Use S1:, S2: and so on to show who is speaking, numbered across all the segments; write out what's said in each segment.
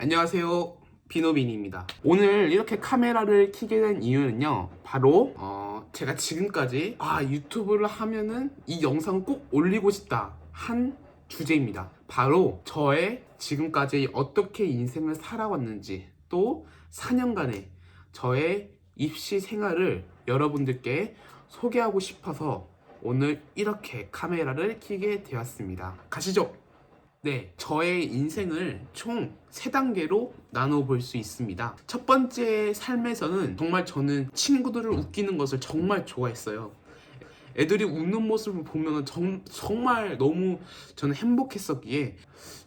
S1: 안녕하세요, 비노빈입니다. 오늘 이렇게 카메라를 켜게 된 이유는요, 바로 제가 지금까지 유튜브를 하면은 이 영상 꼭 올리고 싶다 한 주제입니다. 바로 저의 지금까지 어떻게 인생을 살아왔는지, 또 4년간의 저의 입시 생활을 여러분들께 소개하고 싶어서 오늘 이렇게 카메라를 켜게 되었습니다. 가시죠. 네, 저의 인생을 총 3단계로 나눠볼 수 있습니다. 첫 번째 삶에서는 정말 저는 친구들을 웃기는 것을 정말 좋아했어요. 애들이 웃는 모습을 보면 정말 너무 저는 행복했었기에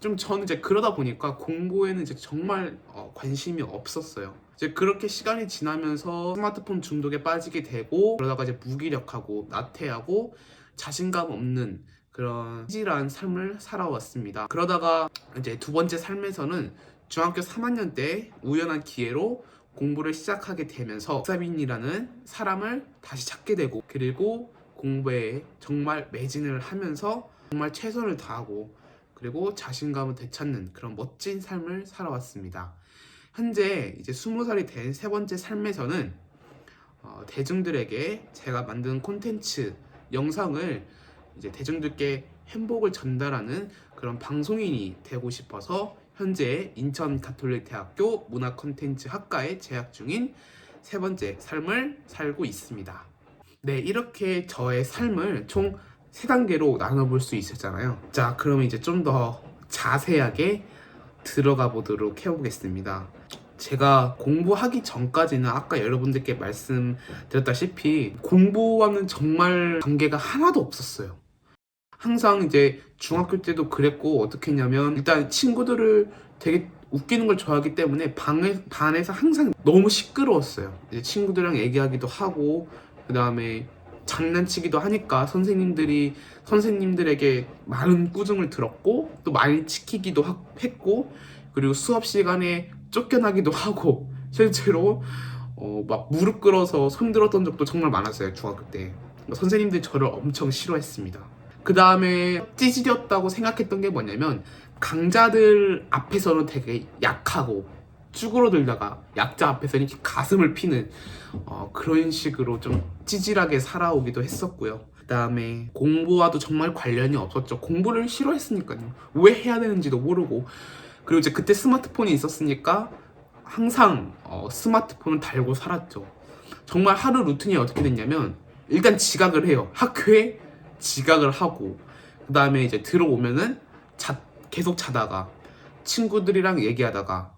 S1: 좀 저는 이제 그러다 보니까 공부에는 이제 정말 관심이 없었어요. 이제 그렇게 시간이 지나면서 스마트폰 중독에 빠지게 되고, 그러다가 이제 무기력하고 나태하고 자신감 없는 그런 찌질한 삶을 살아왔습니다. 그러다가 이제 두 번째 삶에서는 중학교 3학년 때 우연한 기회로 공부를 시작하게 되면서 박사빈이라는 사람을 다시 찾게 되고, 그리고 공부에 정말 매진을 하면서 정말 최선을 다하고, 그리고 자신감을 되찾는 그런 멋진 삶을 살아왔습니다. 현재 이제 20살이 된 세 번째 삶에서는 대중들에게 제가 만든 콘텐츠 영상을 이제 대중들께 행복을 전달하는 그런 방송인이 되고 싶어서 현재 인천가톨릭대학교 문화콘텐츠학과에 재학 중인 세 번째 삶을 살고 있습니다. 네, 이렇게 저의 삶을 총 3단계로 나눠볼 수 있었잖아요. 자, 그러면 이제 좀 더 자세하게 들어가 보도록 해보겠습니다. 제가 공부하기 전까지는 아까 여러분들께 말씀드렸다시피 공부와는 정말 관계가 하나도 없었어요. 항상 이제 중학교 때도 그랬고, 어떻게 했냐면 일단 친구들을 되게 웃기는 걸 좋아하기 때문에 반에서 항상 너무 시끄러웠어요. 이제 친구들이랑 얘기하기도 하고, 그 다음에 장난치기도 하니까 선생님들에게 많은 꾸중을 들었고, 또 많이 지키기도 했고, 그리고 수업 시간에 쫓겨나기도 하고, 실제로 막 무릎 꿇어서 손들었던 적도 정말 많았어요. 중학교 때 선생님들이 저를 엄청 싫어했습니다. 그 다음에 찌질이었다고 생각했던 게 뭐냐면, 강자들 앞에서는 되게 약하고 쭈그러들다가 약자 앞에서는 이렇게 가슴을 피는 그런 식으로 좀 찌질하게 살아오기도 했었고요. 그 다음에 공부와도 정말 관련이 없었죠. 공부를 싫어했으니까요. 왜 해야 되는지도 모르고. 그리고 이제 그때 스마트폰이 있었으니까 항상 스마트폰을 달고 살았죠. 정말 하루 루틴이 어떻게 됐냐면, 일단 지각을 해요. 학교에 지각을 하고, 그 다음에 이제 들어오면은 계속 자다가 친구들이랑 얘기하다가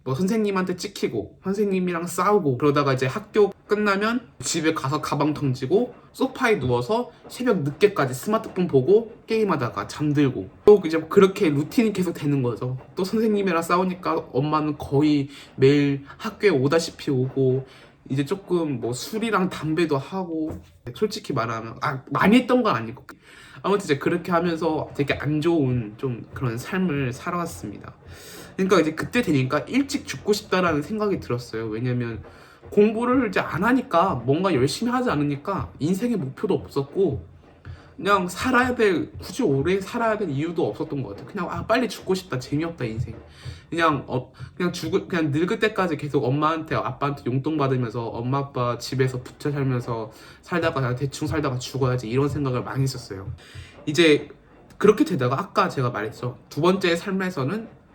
S1: 뭐 선생님한테 찍히고 선생님이랑 싸우고, 그러다가 이제 학교 끝나면 집에 가서 가방 던지고 소파에 누워서 새벽 늦게까지 스마트폰 보고 게임하다가 잠들고, 또 이제 그렇게 루틴이 계속 되는 거죠. 또 선생님이랑 싸우니까 엄마는 거의 매일 학교에 오다시피 오고, 이제 조금 뭐 술이랑 담배도 하고, 솔직히 말하면 많이 했던 건 아니고, 아무튼 이제 그렇게 하면서 되게 안 좋은 좀 그런 삶을 살아왔습니다. 그러니까 이제 그때 되니까 일찍 죽고 싶다라는 생각이 들었어요. 왜냐면 공부를 이제 안 하니까, 뭔가 열심히 하지 않으니까 인생의 목표도 없었고, 그냥 굳이 오래 살아야 될 이유도 없었던 것 같아요. 그냥 빨리 죽고 싶다, 재미없다 인생. 그냥 늙을 때까지 계속 엄마한테 아빠한테 용돈 받으면서 엄마 아빠 집에서 붙여 살면서 살다가 그냥 대충 살다가 죽어야지, 이런 생각을 많이 했었어요. 이제 그렇게 되다가 아까 제가 말했죠. 두 번째 삶에서는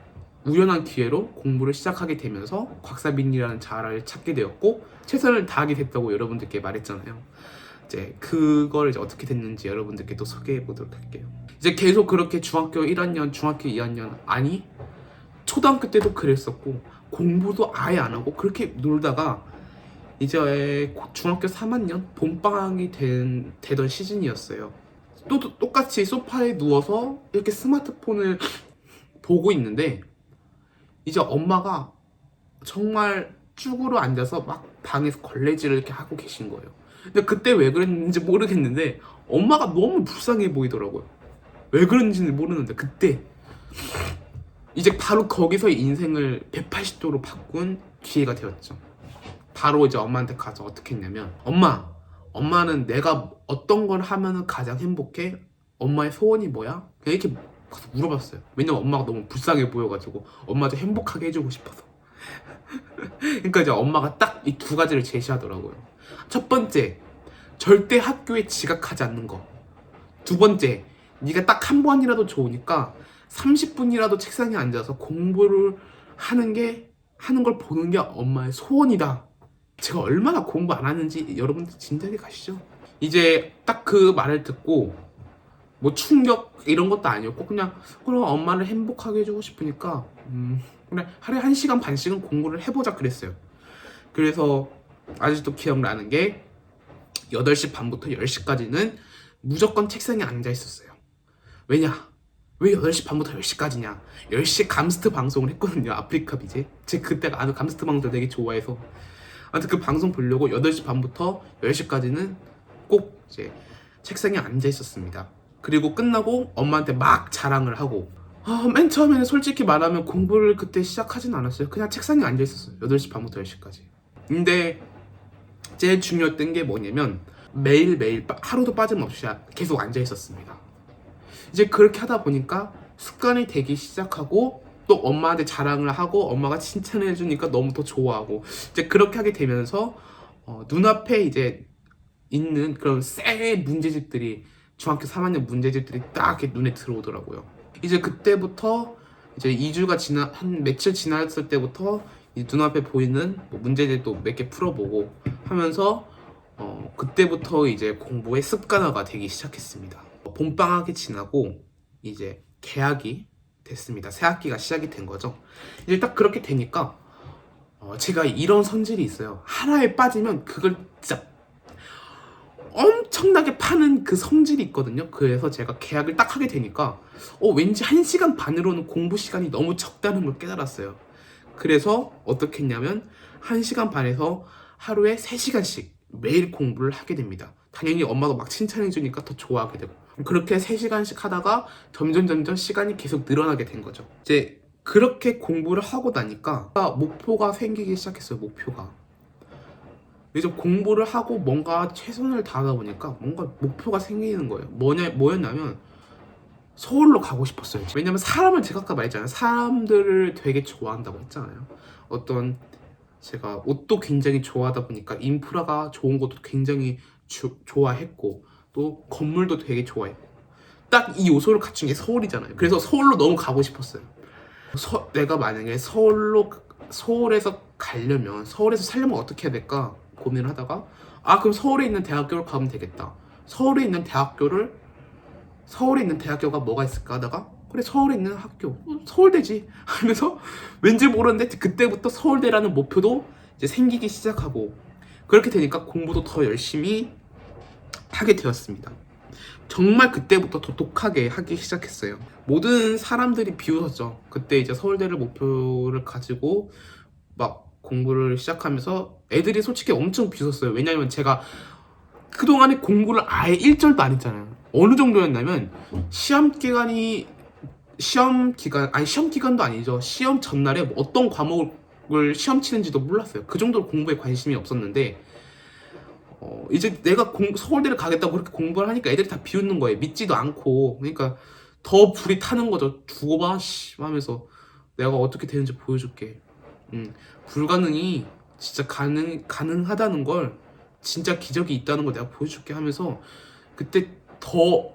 S1: 우연한 기회로 공부를 시작하게 되면서 곽사빈이라는 자아를 찾게 되었고, 최선을 다하게 됐다고 여러분들께 말했잖아요. 이제 그걸 이제 어떻게 됐는지 여러분들께 또 소개해 보도록 할게요. 이제 계속 그렇게 중학교 1학년, 중학교 2학년, 아니 초등학교 때도 그랬었고, 공부도 아예 안 하고 그렇게 놀다가 이제 중학교 3학년 봄방학이 되던 시즌이었어요. 또 똑같이 소파에 누워서 이렇게 스마트폰을 보고 있는데, 이제 엄마가 정말 쭈그러 앉아서 막 방에서 걸레질을 이렇게 하고 계신 거예요. 근데 그때 왜 그랬는지 모르겠는데 엄마가 너무 불쌍해 보이더라고요. 왜 그런지는 모르는데 그때 이제 바로 거기서 인생을 180도로 바꾼 기회가 되었죠. 바로 이제 엄마한테 가서 어떻게 했냐면, 엄마는 내가 어떤 걸 하면 가장 행복해? 엄마의 소원이 뭐야? 그냥 이렇게 가서 물어봤어요. 왜냐면 엄마가 너무 불쌍해 보여가지고 엄마도 행복하게 해주고 싶어서. 그러니까 이제 엄마가 딱 이 두 가지를 제시하더라고요. 첫 번째, 절대 학교에 지각하지 않는 거. 두 번째, 네가 딱 한 번이라도 좋으니까 30분이라도 책상에 앉아서 공부를 하는 걸 보는 게 엄마의 소원이다. 제가 얼마나 공부 안 하는지 여러분들 짐작이 가시죠? 이제 딱 그 말을 듣고 뭐 충격 이런 것도 아니었고 그냥 그럼 엄마를 행복하게 해주고 싶으니까 그래 하루에 1시간 반씩은 공부를 해보자 그랬어요. 그래서 아직도 기억나는 게 8시 반부터 10시까지는 무조건 책상에 앉아 있었어요. 왜냐? 왜 8시 반부터 10시까지냐? 10시에 감스트 방송을 했거든요. 아프리카 비제. 제가 그때가 아는 감스트 방송을 되게 좋아해서 아무튼 그 방송 보려고 8시 반부터 10시까지는 꼭 이제 책상에 앉아 있었습니다. 그리고 끝나고 엄마한테 막 자랑을 하고 맨 처음에는 솔직히 말하면 공부를 그때 시작하진 않았어요. 그냥 책상에 앉아 있었어요. 8시 반부터 10시까지. 근데 제일 중요했던 게 뭐냐면 매일매일 하루도 빠짐없이 계속 앉아 있었습니다. 이제 그렇게 하다 보니까 습관이 되기 시작하고 또 엄마한테 자랑을 하고 엄마가 칭찬해 주니까 너무 더 좋아하고 이제 그렇게 하게 되면서 눈앞에 이제 있는 그런 새 문제집들이 중학교 3학년 문제집들이 딱 이렇게 눈에 들어오더라고요. 이제 그때부터 이제 2주가 한 며칠 지났을 때부터 이 눈앞에 보이는 뭐 문제집도 몇 개 풀어보고 하면서 그때부터 이제 공부의 습관화가 되기 시작했습니다. 봄방학이 지나고 이제 개학이 됐습니다. 새 학기가 시작이 된 거죠. 이제 딱 그렇게 되니까 제가 이런 성질이 있어요. 하나에 빠지면 그걸 진짜 엄청나게 파는 그 성질이 있거든요. 그래서 제가 계약을 딱 하게 되니까 왠지 1시간 반으로는 공부 시간이 너무 적다는 걸 깨달았어요. 그래서 어떻게 했냐면 1시간 반에서 하루에 3시간씩 매일 공부를 하게 됩니다. 당연히 엄마도 막 칭찬해 주니까 더 좋아하게 되고 그렇게 3시간씩 하다가 점점 시간이 계속 늘어나게 된 거죠. 이제 그렇게 공부를 하고 나니까 목표가 생기기 시작했어요. 목표가. 이제 공부를 하고 뭔가 최선을 다하다 보니까 뭔가 목표가 생기는 거예요. 뭐였냐면 서울로 가고 싶었어요. 왜냐면 사람을 제가 아까 말했잖아요. 사람들을 되게 좋아한다고 했잖아요. 제가 옷도 굉장히 좋아하다 보니까 인프라가 좋은 것도 굉장히 좋아했고 또 건물도 되게 좋아했고 딱 이 요소를 갖춘 게 서울이잖아요. 그래서 서울로 너무 가고 싶었어요. 내가 만약에 서울에서 살려면 어떻게 해야 될까 고민을 하다가 그럼 서울에 있는 대학교를 가면 되겠다. 서울에 있는 대학교가 뭐가 있을까 하다가 그래 서울에 있는 학교 서울대지 하면서 왠지 모르는데 그때부터 서울대라는 목표도 이제 생기기 시작하고 그렇게 되니까 공부도 더 열심히 하게 되었습니다. 정말 그때부터 더 독하게 하기 시작했어요. 모든 사람들이 비웃었죠. 그때 이제 서울대를 목표를 가지고 막 공부를 시작하면서 애들이 솔직히 엄청 비웃었어요. 왜냐면 제가 그동안에 공부를 아예 1절도 안 했잖아요. 어느 정도였냐면 시험 기간도 아니죠. 시험 전날에 어떤 과목을 시험 치는지도 몰랐어요. 그 정도로 공부에 관심이 없었는데 이제 내가 서울대를 가겠다고 그렇게 공부를 하니까 애들이 다 비웃는 거예요. 믿지도 않고. 그러니까 더 불이 타는 거죠. 두고 봐 하면서 내가 어떻게 되는지 보여줄게. 불가능이 진짜 가능하다는 걸 진짜 기적이 있다는 걸 내가 보여줄게 하면서 그때 더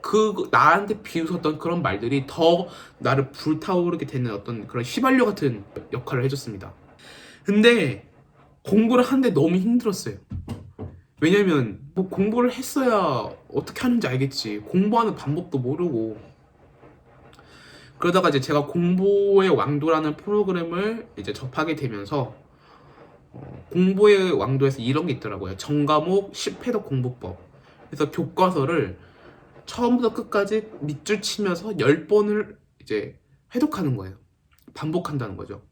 S1: 나한테 비웃었던 그런 말들이 더 나를 불타오르게 되는 어떤 그런 휘발유 같은 역할을 해줬습니다. 근데 공부를 하는데 너무 힘들었어요. 왜냐면 뭐 공부를 했어야 어떻게 하는지 알겠지. 공부하는 방법도 모르고 그러다가 이제 제가 공부의 왕도라는 프로그램을 이제 접하게 되면서 공부의 왕도에서 이런 게 있더라고요. 전과목 10회독 공부법. 그래서 교과서를 처음부터 끝까지 밑줄 치면서 10번을 이제 회독하는 거예요. 반복한다는 거죠.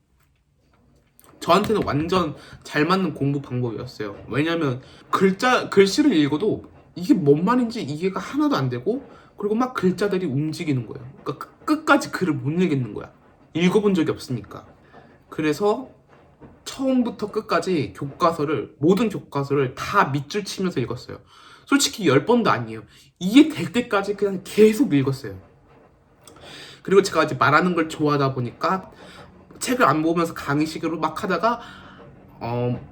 S1: 저한테는 완전 잘 맞는 공부 방법이었어요. 왜냐면 글씨를 읽어도 이게 뭔 말인지 이해가 하나도 안 되고 그리고 막 글자들이 움직이는 거예요. 그러니까 끝까지 글을 못 읽겠는 거야. 읽어본 적이 없으니까. 그래서 처음부터 끝까지 모든 교과서를 다 밑줄 치면서 읽었어요. 솔직히 10번도 아니에요. 이게 될 때까지 그냥 계속 읽었어요. 그리고 제가 이제 말하는 걸 좋아하다 보니까 책을 안 보면서 강의식으로 막 하다가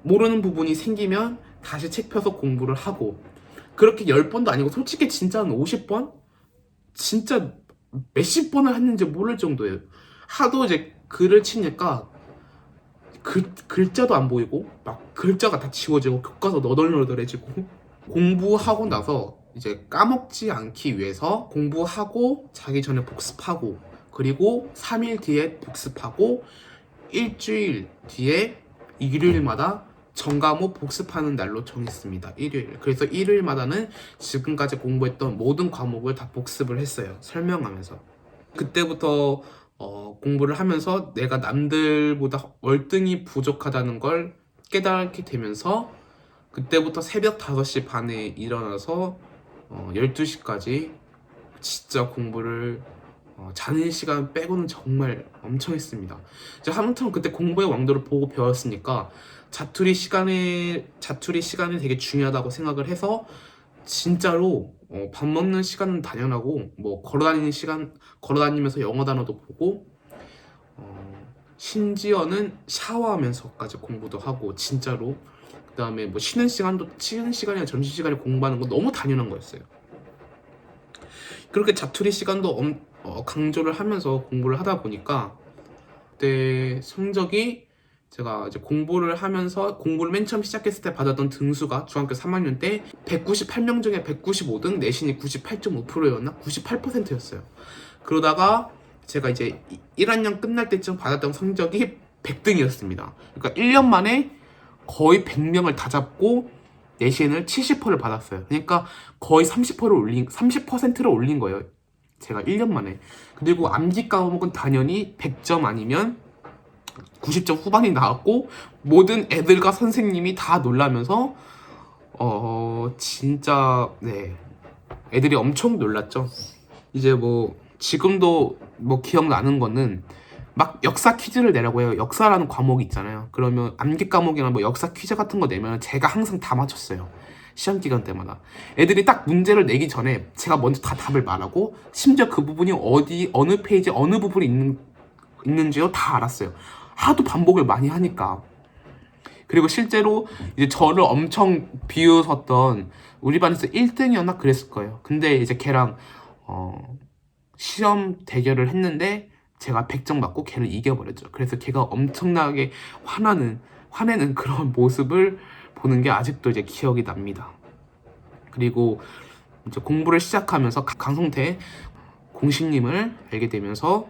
S1: 모르는 부분이 생기면 다시 책 펴서 공부를 하고, 그렇게 10번도 아니고 솔직히 진짜 한 50번? 진짜 몇십 번을 했는지 모를 정도예요. 하도 이제 글을 치니까 글자도 안 보이고 막 글자가 다 지워지고 교과서 너덜너덜해지고, 공부하고 나서 이제 까먹지 않기 위해서 공부하고 자기 전에 복습하고, 그리고 3일 뒤에 복습하고, 일주일 뒤에 일요일마다 전과목 복습하는 날로 정했습니다. 일요일. 그래서 일요일마다는 지금까지 공부했던 모든 과목을 다 복습을 했어요. 설명하면서. 그때부터 공부를 하면서 내가 남들보다 월등히 부족하다는 걸 깨닫게 되면서, 그때부터 새벽 5시 반에 일어나서 12시까지 진짜 공부를 자는 시간 빼고는 정말 엄청 했습니다. 이제 아무튼 그때 공부의 왕도를 보고 배웠으니까 자투리 시간이 되게 중요하다고 생각을 해서, 진짜로 밥 먹는 시간은 당연하고, 뭐 걸어다니면서 영어 단어도 보고, 심지어는 샤워하면서까지 공부도 하고, 진짜로. 그 다음에 뭐 쉬는 시간이나 점심시간에 공부하는 거 너무 당연한 거였어요. 그렇게 자투리 시간도 강조를 하면서 공부를 하다 보니까, 그때 성적이, 제가 이제 공부를 맨 처음 시작했을 때 받았던 등수가 중학교 3학년 때 198명 중에 195등, 내신이 98.5%였나? 98%였어요. 그러다가 제가 이제 1학년 끝날 때쯤 받았던 성적이 100등이었습니다. 그러니까 1년 만에 거의 100명을 다 잡고 내신을 70%를 받았어요. 그러니까 거의 30%를 올린 거예요. 제가 1년 만에. 그리고 암기 과목은 당연히 100점 아니면 90점 후반이 나왔고, 모든 애들과 선생님이 다 놀라면서 진짜 네, 애들이 엄청 놀랐죠. 이제 뭐 지금도 뭐 기억나는 거는, 막 역사 퀴즈를 내라고 해요. 역사라는 과목이 있잖아요. 그러면 암기 과목이나 뭐 역사 퀴즈 같은 거 내면 제가 항상 다 맞췄어요. 시험 기간 때마다. 애들이 딱 문제를 내기 전에 제가 먼저 다 답을 말하고, 심지어 그 부분이 어느 페이지 어느 부분이 있는지요 다 알았어요. 하도 반복을 많이 하니까. 그리고 실제로 이제 저를 엄청 비웃었던, 우리 반에서 1등이었나 그랬을 거예요. 근데 이제 걔랑 시험 대결을 했는데 제가 100점 맞고 걔를 이겨버렸죠. 그래서 걔가 엄청나게 화내는 그런 모습을 보는 게 아직도 이제 기억이 납니다. 그리고 이제 공부를 시작하면서 강성태 공식님을 알게 되면서,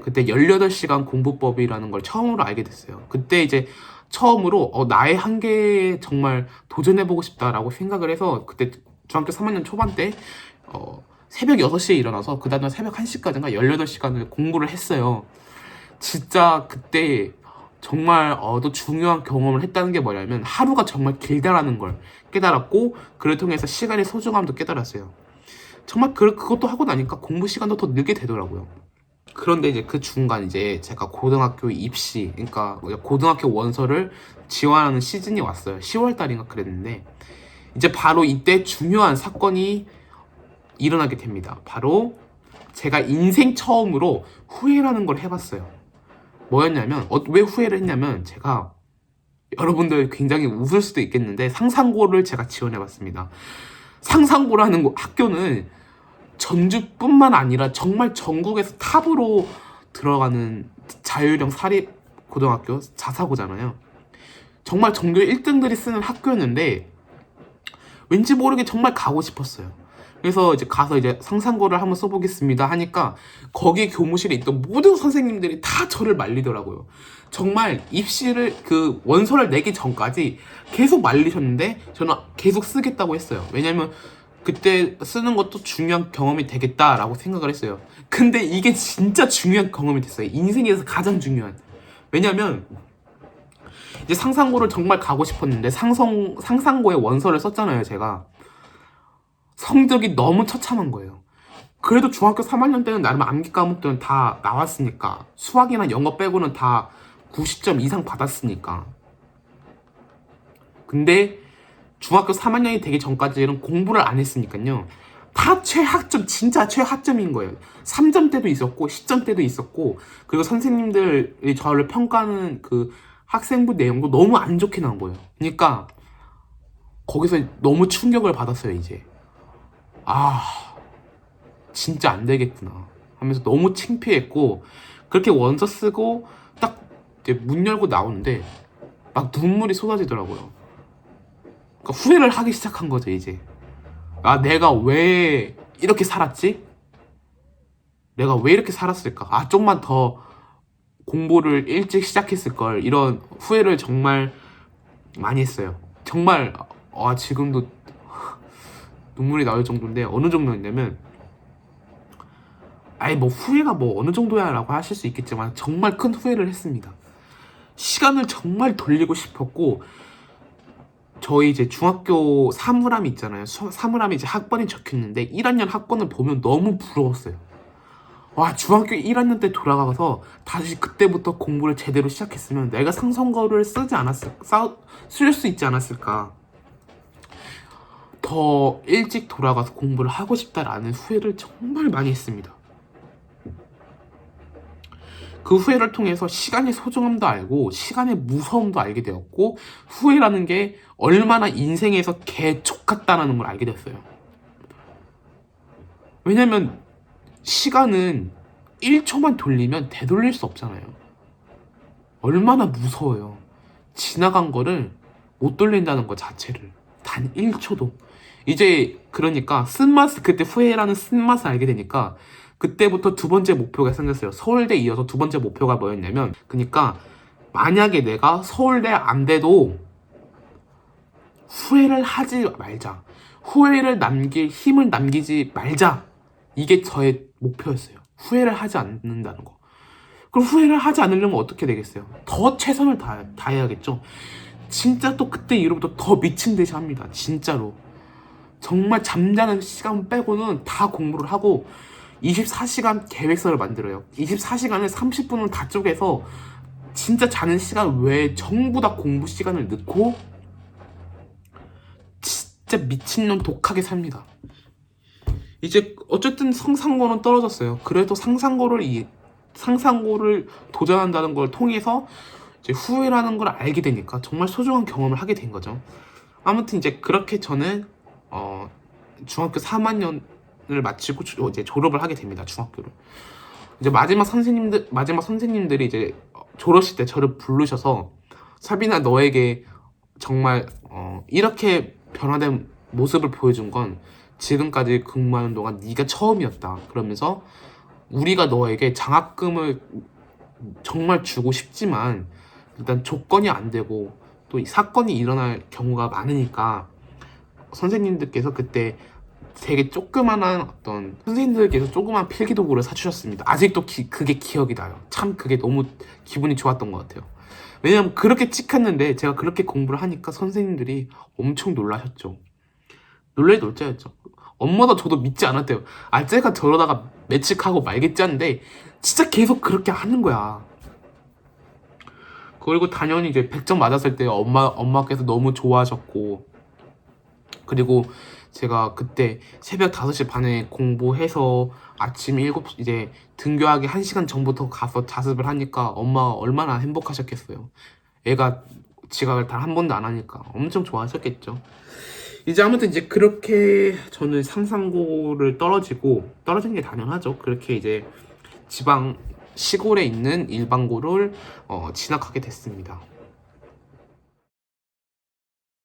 S1: 그때 18시간 공부법이라는 걸 처음으로 알게 됐어요. 그때 이제 처음으로 나의 한계에 정말 도전해보고 싶다라고 생각을 해서, 그때 중학교 3학년 초반 때 새벽 6시에 일어나서 그 다음날 새벽 1시까지인가 18시간을 공부를 했어요. 진짜 그때 정말 또 중요한 경험을 했다는 게 뭐냐면, 하루가 정말 길다라는 걸 깨달았고, 그를 통해서 시간의 소중함도 깨달았어요. 정말 그것도 하고 나니까 공부 시간도 더 늘게 되더라고요. 그런데 이제 그 중간 이제 제가 고등학교 입시, 그러니까 고등학교 원서를 지원하는 시즌이 왔어요. 10월 달인가 그랬는데, 이제 바로 이때 중요한 사건이 일어나게 됩니다. 바로 제가 인생 처음으로 후회라는 걸 해봤어요. 뭐였냐면, 왜 후회를 했냐면, 제가, 여러분들 굉장히 웃을 수도 있겠는데, 상상고를 제가 지원해봤습니다. 상상고라는 학교는 전주뿐만 아니라 정말 전국에서 탑으로 들어가는 자율형 사립 고등학교, 자사고잖아요. 정말 전교 1등들이 쓰는 학교였는데 왠지 모르게 정말 가고 싶었어요. 그래서 이제 가서 이제 상상고를 한번 써보겠습니다 하니까, 거기 교무실에 있던 모든 선생님들이 다 저를 말리더라고요. 정말 그 원서를 내기 전까지 계속 말리셨는데 저는 계속 쓰겠다고 했어요. 왜냐면 그때 쓰는 것도 중요한 경험이 되겠다라고 생각을 했어요. 근데 이게 진짜 중요한 경험이 됐어요. 인생에서 가장 중요한. 왜냐면 이제 상상고를 정말 가고 싶었는데, 상상고에 원서를 썼잖아요, 제가. 성적이 너무 처참한 거예요. 그래도 중학교 3학년 때는 나름 암기 과목들은 다 나왔으니까, 수학이나 영어 빼고는 다 90점 이상 받았으니까. 근데 중학교 3학년이 되기 전까지는 공부를 안 했으니까요. 다 최하점, 진짜 최하점인 거예요. 3점대도 있었고 10점대도 있었고, 그리고 선생님들이 저를 평가하는 그 학생부 내용도 너무 안 좋게 나온 거예요. 그러니까 거기서 너무 충격을 받았어요. 이제 아, 진짜 안 되겠구나 하면서 너무 창피했고, 그렇게 원서 쓰고 딱 이제 문 열고 나오는데 막 눈물이 쏟아지더라고요. 그러니까 후회를 하기 시작한 거죠. 이제 아, 내가 왜 이렇게 살았지? 내가 왜 이렇게 살았을까? 아, 좀만 더 공부를 일찍 시작했을 걸. 이런 후회를 정말 많이 했어요. 정말 지금도 눈물이 나올 정도인데, 어느 정도였냐면, 아니 뭐 후회가 뭐 어느 정도야 라고 하실 수 있겠지만 정말 큰 후회를 했습니다. 시간을 정말 돌리고 싶었고, 저희 이제 중학교 사물함이 있잖아요. 사물함에 이제 학번이 적혀있는데 1학년 학번을 보면 너무 부러웠어요. 와, 중학교 1학년 때 돌아가서 다시 그때부터 공부를 제대로 시작했으면 내가 상성어를 쓸 수 있지 않았을까. 더 일찍 돌아가서 공부를 하고 싶다라는 후회를 정말 많이 했습니다. 그 후회를 통해서 시간의 소중함도 알고 시간의 무서움도 알게 되었고, 후회라는 게 얼마나 인생에서 개족 같다는 걸 알게 됐어요. 왜냐면 시간은 1초만 돌리면 되돌릴 수 없잖아요. 얼마나 무서워요. 지나간 거를 못 돌린다는 것 자체를. 단 1초도. 이제 그러니까 쓴맛을, 그때 후회라는 쓴맛을 알게 되니까 그때부터 두 번째 목표가 생겼어요. 서울대 이어서 두 번째 목표가 뭐였냐면, 그러니까 만약에 내가 서울대 안 돼도 후회를 하지 말자. 후회를 남길 힘을 남기지 말자. 이게 저의 목표였어요. 후회를 하지 않는다는 거. 그럼 후회를 하지 않으려면 어떻게 되겠어요? 더 최선을 다해야겠죠. 진짜 또 그때 이후부터 더 미친 듯이 합니다. 진짜로. 정말 잠자는 시간 빼고는 다 공부를 하고 24시간 계획서를 만들어요. 24시간을 30분을 다 쪼개서 진짜 자는 시간 외에 전부 다 공부 시간을 넣고 진짜 미친놈 독하게 삽니다. 이제 어쨌든 상상고는 떨어졌어요. 그래도 상상고를 도전한다는 걸 통해서 이제 후회라는 걸 알게 되니까 정말 소중한 경험을 하게 된 거죠. 아무튼 이제 그렇게 저는 중학교 3학년을 마치고 이제 졸업을 하게 됩니다. 중학교를. 이제 마지막 선생님들이 이제 졸업식 때 저를 부르셔서, 사빈아, 너에게 정말 이렇게 변화된 모습을 보여준 건 지금까지 근무하는 동안 네가 처음이었다. 그러면서 우리가 너에게 장학금을 정말 주고 싶지만 일단 조건이 안 되고 또 사건이 일어날 경우가 많으니까, 선생님들께서 그때 되게 조그만한 선생님들께서 조그만 필기도구를 사주셨습니다. 아직도 그게 기억이 나요. 참 그게 너무 기분이 좋았던 것 같아요. 왜냐면 그렇게 찍혔는데 제가 그렇게 공부를 하니까 선생님들이 엄청 놀라셨죠. 놀랄 놀자였죠. 엄마도 저도 믿지 않았대요. 아, 쟤가 저러다가 매칙하고 말겠지 하는데 진짜 계속 그렇게 하는 거야. 그리고 당연히 이제 100점 맞았을 때 엄마께서 너무 좋아하셨고, 그리고 제가 그때 새벽 5시 반에 공부해서 아침 7시 이제 등교하기 1시간 전부터 가서 자습을 하니까 엄마가 얼마나 행복하셨겠어요. 애가 지각을 단 한 번도 안 하니까 엄청 좋아하셨겠죠. 이제 아무튼 이제 그렇게 저는 상상고를 떨어진 게 당연하죠. 그렇게 이제 지방 시골에 있는 일반고를 진학하게 됐습니다.